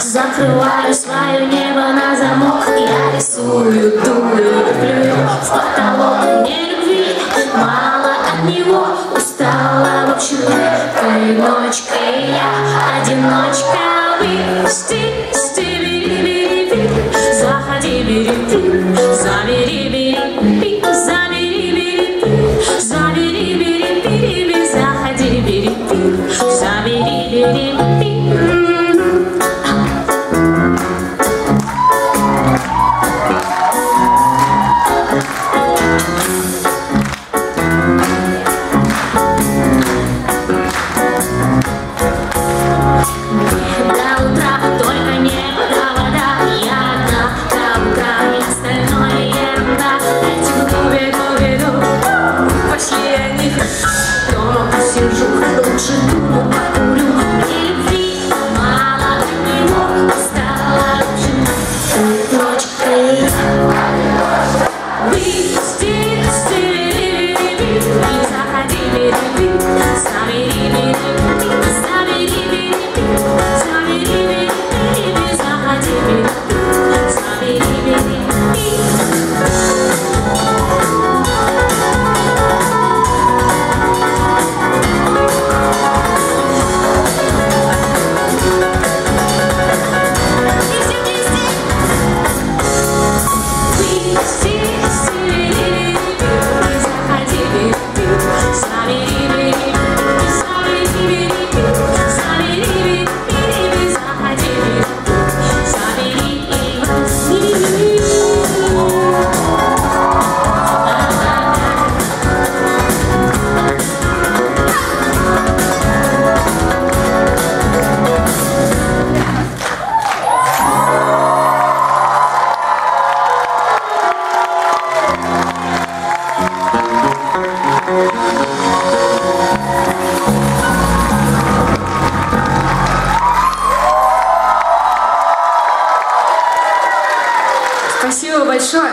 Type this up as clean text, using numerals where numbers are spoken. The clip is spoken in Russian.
Закрываю свое небо на замок. Я рисую, дую, плюю в потолок. Мне любви мало от него. Устала, в общем, этой ночкой я одиночка. Выпусти, бери, заходи, бери, забери, бери, забери, бери, забери, бери, заходи, бери, забери, бери. Лучше думаю, покурю. Мне любви мало от него. Устала, в общем, ночкой. Выпусти, бери, заходи, бери, забери, бери, забери, бери, забери, бери, заходи, бери, забери, бери. Спасибо большое.